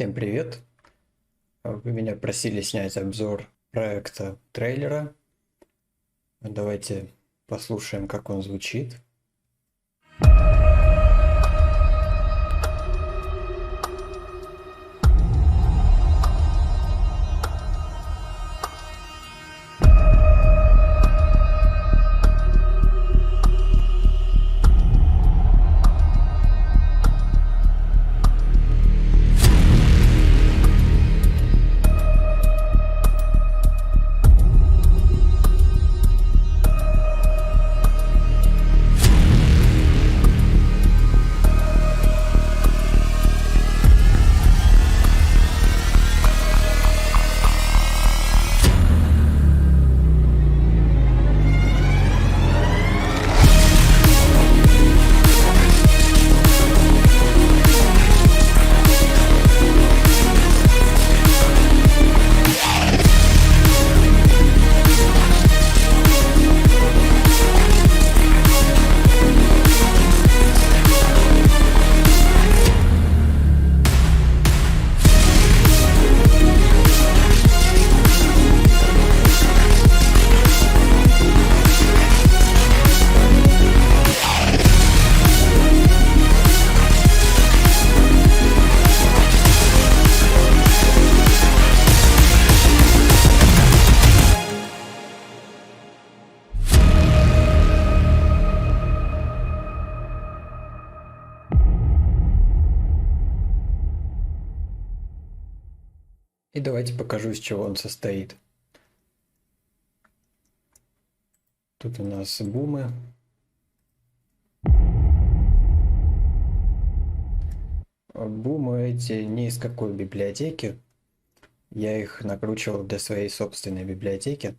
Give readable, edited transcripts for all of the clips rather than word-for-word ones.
Всем привет! Вы меня просили снять обзор проекта трейлера. Давайте послушаем, как он звучит. И давайте покажу, из чего он состоит. Тут у нас бумы. Бумы эти не из какой библиотеки. Я их накручивал для своей собственной библиотеки.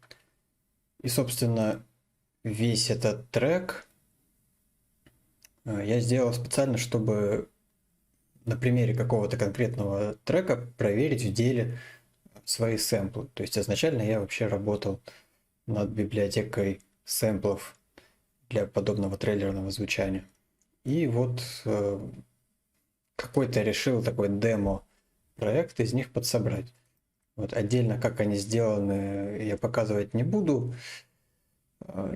И, собственно, весь этот трек я сделал специально, чтобы на примере какого-то конкретного трека проверить в деле свои сэмплы. То есть изначально я вообще работал над библиотекой сэмплов для подобного трейлерного звучания. И вот какой-то решил такой демо-проект из них подсобрать. Вот отдельно, как они сделаны, я показывать не буду.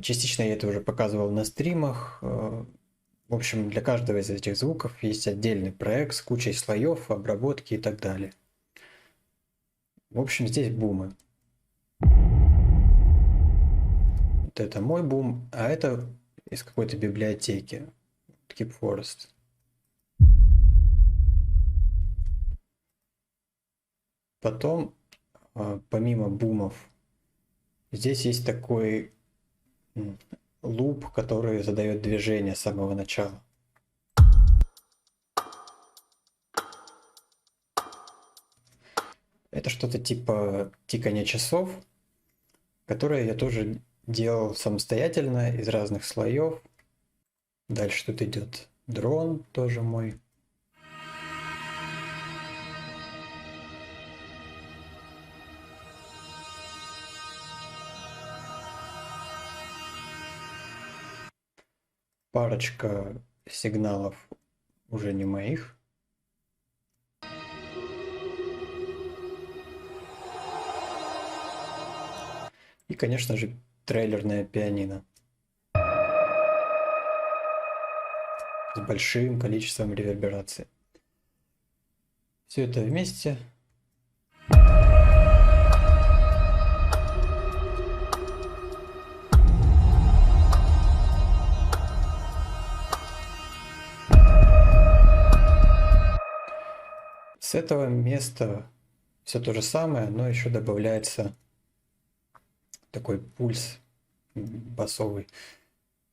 Частично я это уже показывал на стримах. В общем, для каждого из этих звуков есть отдельный проект с кучей слоев, обработки и так далее. В общем, здесь бумы. Вот это мой бум, а это из какой-то библиотеки. Keep Forest. Потом, помимо бумов, здесь есть такой луп, который задает движение с самого начала. Это что-то типа тикания часов, которое я тоже делал самостоятельно из разных слоев. Дальше тут идет дрон, тоже мой. Парочка сигналов уже не моих. И, конечно же, трейлерное пианино. С большим количеством реверберации. Все это вместе. С этого места все то же самое, но еще добавляется такой пульс басовый,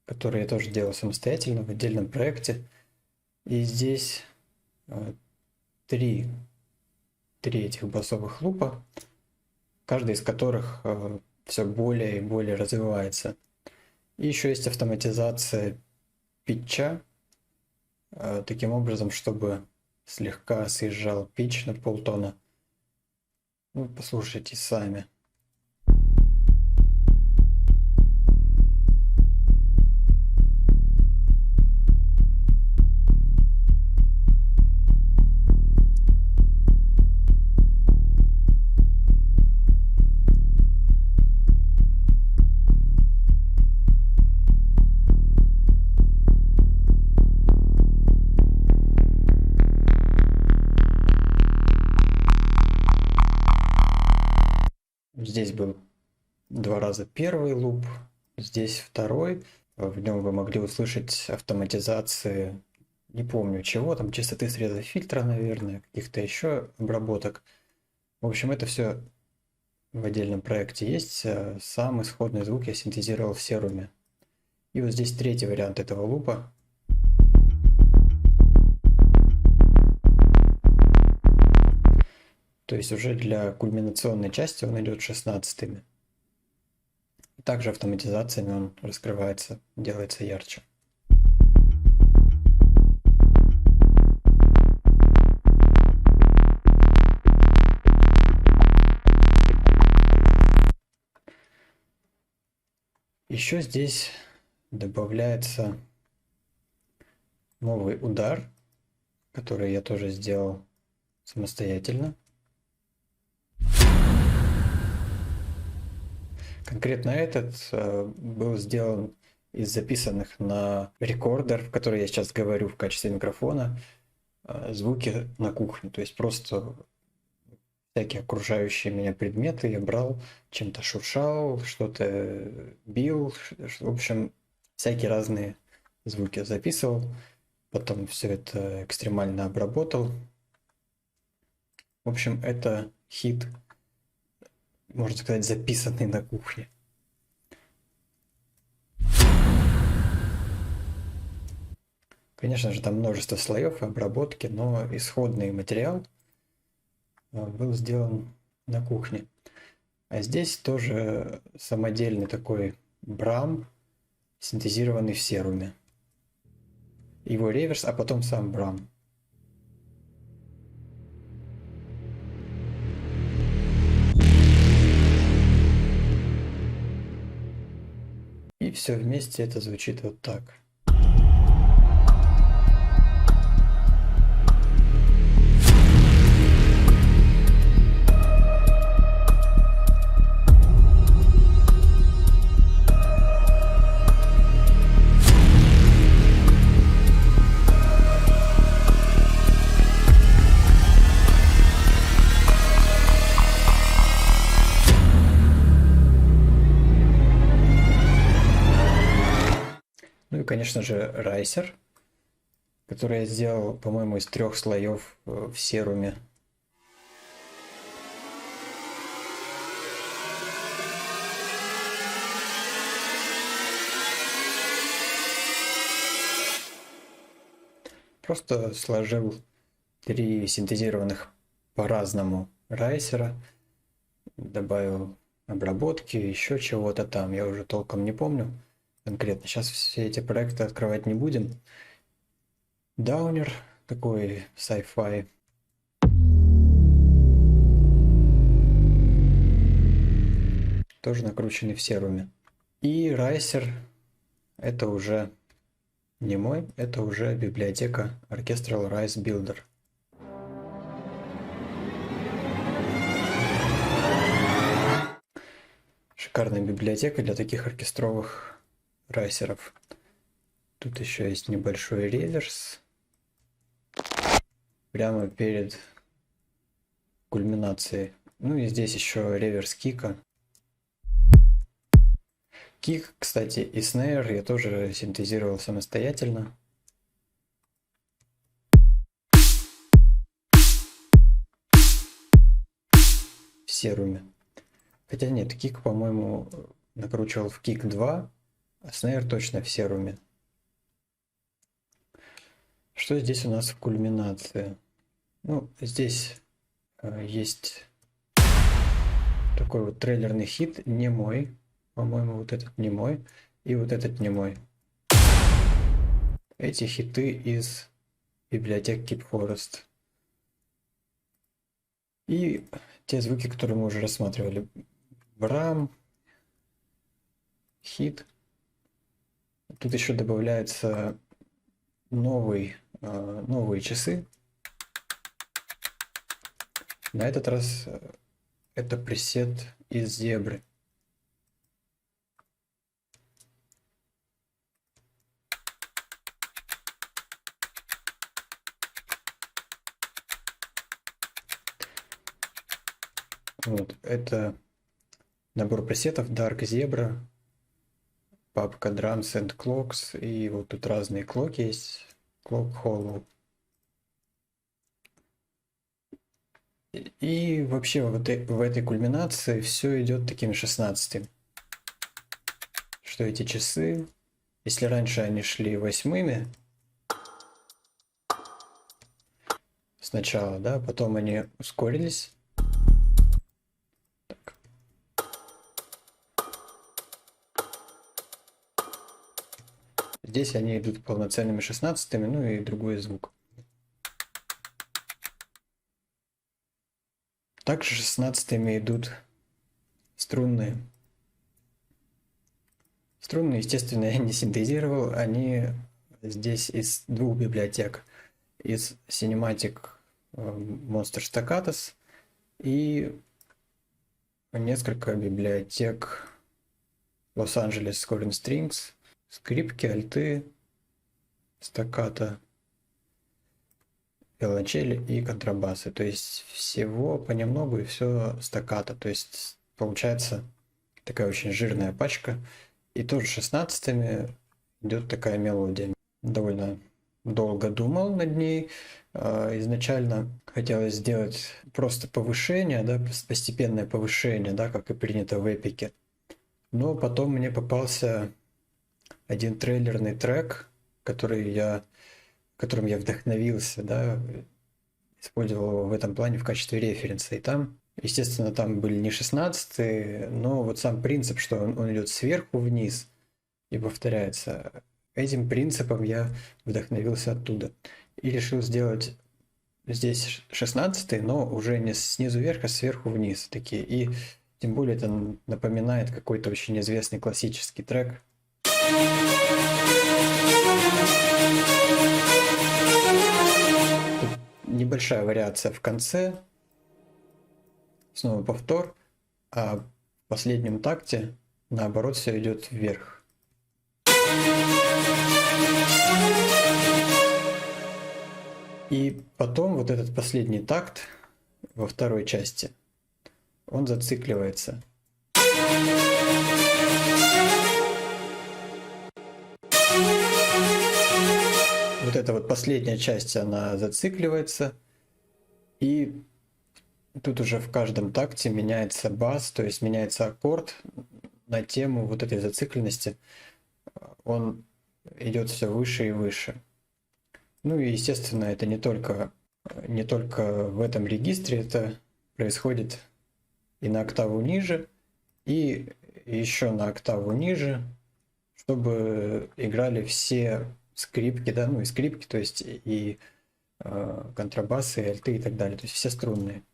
который я тоже делал самостоятельно в отдельном проекте. И здесь три этих басовых лупа, каждый из которых все более и более развивается. И еще есть автоматизация питча, таким образом, чтобы слегка съезжал питч на полтона. Ну, послушайте сами. Здесь был 2 раза первый луп, здесь второй. В нем вы могли услышать автоматизации, не помню чего, там частоты среза фильтра, наверное, каких-то еще обработок. В общем, это все в отдельном проекте есть. Сам исходный звук я синтезировал в Serum. И вот здесь третий вариант этого лупа. То есть уже для кульминационной части он идет 16-ми. Также автоматизациями он раскрывается, делается ярче. Еще здесь добавляется новый удар, который я тоже сделал самостоятельно. Конкретно этот был сделан из записанных на рекордер, в который я сейчас говорю в качестве микрофона, звуки на кухне. То есть просто всякие окружающие меня предметы я брал, чем-то шуршал, что-то бил, в общем, всякие разные звуки записывал. Потом все это экстремально обработал. В общем, это хит, можно сказать, записанный на кухне. Конечно же, там множество слоев обработки, но исходный материал был сделан на кухне. А здесь тоже самодельный такой брам, синтезированный в Serum. Его реверс, а потом сам брам. И все вместе это звучит вот так. Ну и, конечно же, райсер, который я сделал, по-моему, из 3 слоев в Serum. Просто сложил 3 синтезированных по-разному райсера, добавил обработки, еще чего-то там, я уже толком не помню конкретно. Сейчас все эти проекты открывать не будем. Даунер, такой sci-fi. Тоже накрученный в Serum. И райсер, это уже не мой, это уже библиотека Orchestral Rise Builder. Шикарная библиотека для таких оркестровых райсеров. Тут еще есть небольшой реверс. Прямо перед кульминацией. Ну и здесь еще реверс кика. Кик, кстати, и снейр я тоже синтезировал самостоятельно. В Serum. Хотя нет, кик, по-моему, накручивал в кик 2, а снейр точно в Serum. Что здесь у нас в кульминации? Ну, здесь есть такой вот трейлерный хит, не мой. По-моему, вот этот не мой. И вот этот не мой. Эти хиты из библиотеки Keep Forest. И те звуки, которые мы уже рассматривали. Брам, хит. Тут еще добавляются новые часы. На этот раз это пресет из зебры. Вот, это набор пресетов Dark Zebra, папка Drums and Clocks, и вот тут разные клоки есть, Clock Hollow. И вообще в этой кульминации все идет такими 16-ми. Что эти часы, если раньше они шли 8-ми сначала, да, потом они ускорились. Так. Здесь они идут полноценными 16-ми, ну и другой звук. Также 16-ми идут струнные. Струнные, естественно, я не синтезировал, они здесь из двух библиотек. Из Cinematic Monster Staccatos и несколько библиотек Los Angeles Scoring Strings, скрипки, альты, стаккато, виолончели и контрабасы. То есть всего понемногу и все стаккато. То есть получается такая очень жирная пачка. И тоже 16-ми идет такая мелодия. Довольно долго думал над ней. Изначально хотелось сделать просто повышение, да, постепенное повышение, да, как и принято в эпике. Но потом мне попался один трейлерный трек, которым я вдохновился, да, использовал его в этом плане в качестве референса. И там, естественно, там были не 16-е, но вот сам принцип, что он идет сверху вниз и повторяется. Этим принципом я вдохновился оттуда. И решил сделать здесь 16-й, но уже не снизу вверх, а сверху вниз такие. И тем более это напоминает какой-то очень известный классический трек. Тут небольшая вариация в конце. Снова повтор. А в последнем такте, наоборот, все идет вверх. И потом вот этот последний такт во второй части, он зацикливается. Вот эта вот последняя часть, она зацикливается. И тут уже в каждом такте меняется бас, то есть меняется аккорд на тему вот этой зацикленности. Он идет все выше и выше. Ну и, естественно, это не только в этом регистре, это происходит и на октаву ниже, и еще на октаву ниже, чтобы играли все скрипки, да, ну и скрипки, то есть и контрабасы, и альты и так далее, то есть все струнные.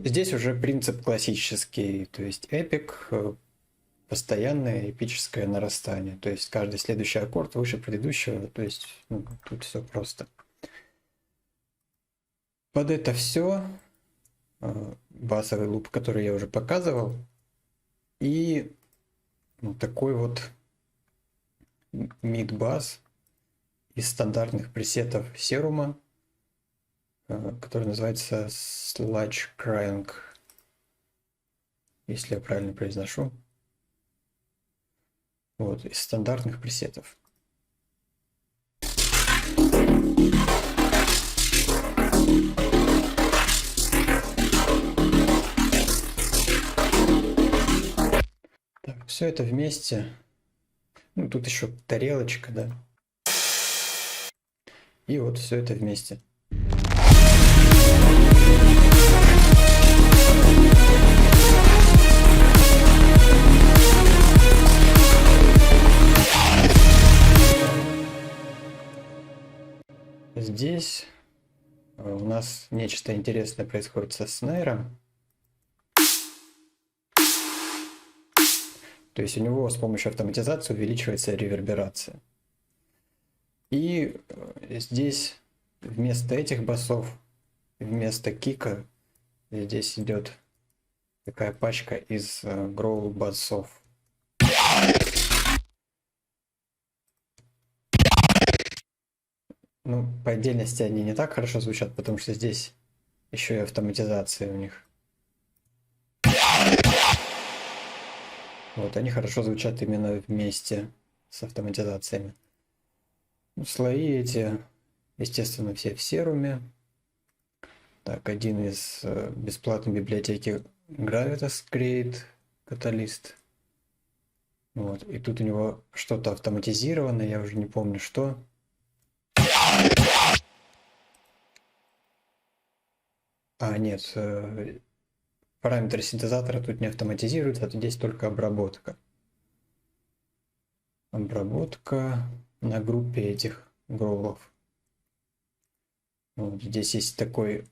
Здесь уже принцип классический, то есть эпик, постоянное эпическое нарастание. То есть каждый следующий аккорд выше предыдущего, то есть тут все просто. Под это все басовый луп, который я уже показывал, и такой вот мид-бас из стандартных пресетов Serum, который называется Sludge Crank, если я правильно произношу. Вот, из стандартных пресетов. Так, все это вместе. Ну, тут еще тарелочка, да. И вот все это вместе. Здесь у нас нечто интересное происходит со снейром. То есть у него с помощью автоматизации увеличивается реверберация. И здесь вместо этих басов вместо кика здесь идет такая пачка из гроул басов. Ну, по отдельности они не так хорошо звучат, потому что здесь еще и автоматизация у них. Вот, они хорошо звучат именно вместе с автоматизациями. Ну, слои эти, естественно, все в серуме. Так, один из бесплатной библиотеки Gravitas Create Catalyst. Вот, и тут у него что-то автоматизировано, я уже не помню что. Нет, параметры синтезатора тут не автоматизируются, а тут здесь только обработка. Обработка на группе этих гроулов. Вот, здесь есть такой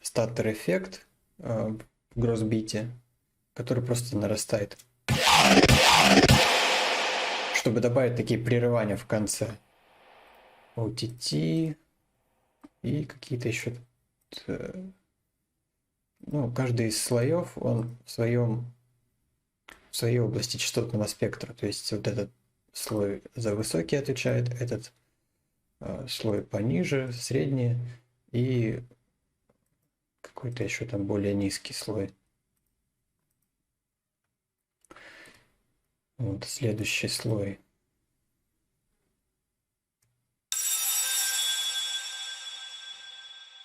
статтер-эффект в гроссбите, который просто нарастает, чтобы добавить такие прерывания в конце. OTT и какие-то еще... Ну, каждый из слоев, он в своей области частотного спектра. То есть вот этот слой за высокий отвечает, этот слой пониже, средний и какой-то еще там более низкий слой. Вот следующий слой.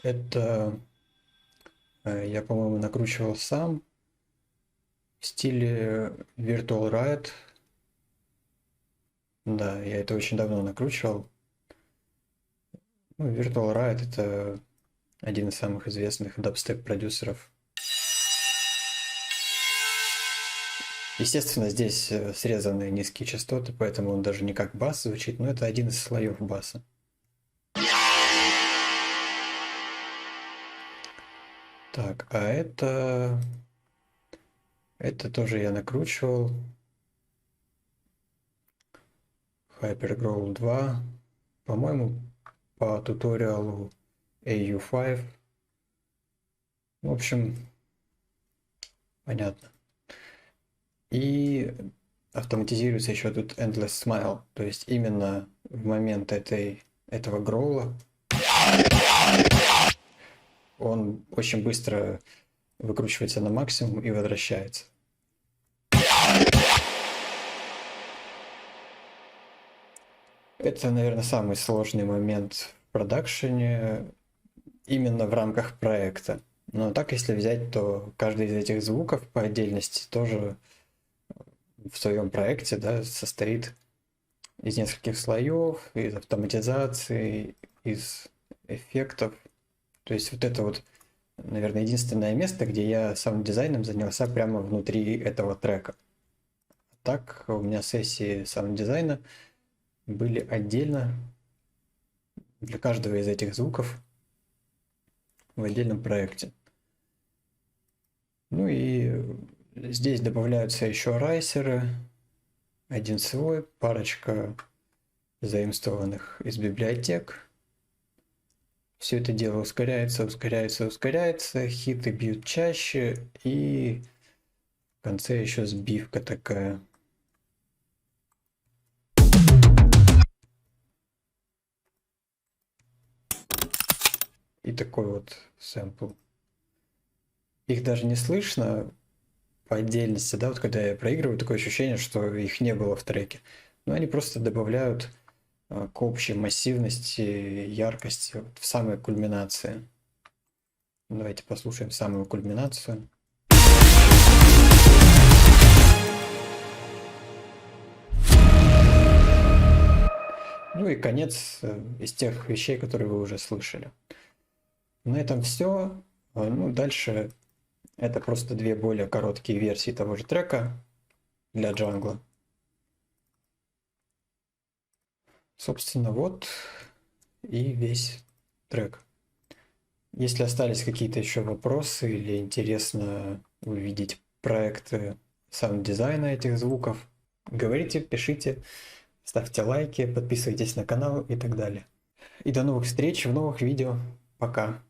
Это я, по-моему, накручивал сам в стиле Virtual Riot. Да, я это очень давно накручивал. Ну, Virtual Riot — это один из самых известных дабстеп-продюсеров. Естественно, здесь срезаны низкие частоты, поэтому он даже не как бас звучит, но это один из слоев баса. Так, а это тоже я накручивал. HyperGrowl 2. По-моему, по туториалу AU5. В общем, понятно. И автоматизируется еще тут Endless Smile. То есть именно в момент этого гроула он очень быстро выкручивается на максимум и возвращается. Это, наверное, самый сложный момент в продакшене именно в рамках проекта. Но так, если взять, то каждый из этих звуков по отдельности тоже в своем проекте, да, состоит из нескольких слоев, из автоматизации, из эффектов. То есть вот это вот, наверное, единственное место, где я саунд-дизайном занялся прямо внутри этого трека. Так, у меня сессии саунд-дизайна были отдельно для каждого из этих звуков в отдельном проекте. Ну и здесь добавляются еще райсеры, один свой, парочка заимствованных из библиотек. Все это дело ускоряется, хиты бьют чаще, и в конце еще сбивка такая. И такой вот сэмпл. Их даже не слышно по отдельности, да, вот когда я проигрываю, такое ощущение, что их не было в треке. Но они просто добавляют к общей массивности, яркости в самой кульминации. Давайте послушаем самую кульминацию. Ну и конец из тех вещей, которые вы уже слышали. На этом все. Ну, дальше это просто две более короткие версии того же трека для джангла. Собственно, вот и весь трек. Если остались какие-то еще вопросы или интересно увидеть проекты саунд-дизайна этих звуков, говорите, пишите, ставьте лайки, подписывайтесь на канал и так далее. И до новых встреч в новых видео. Пока.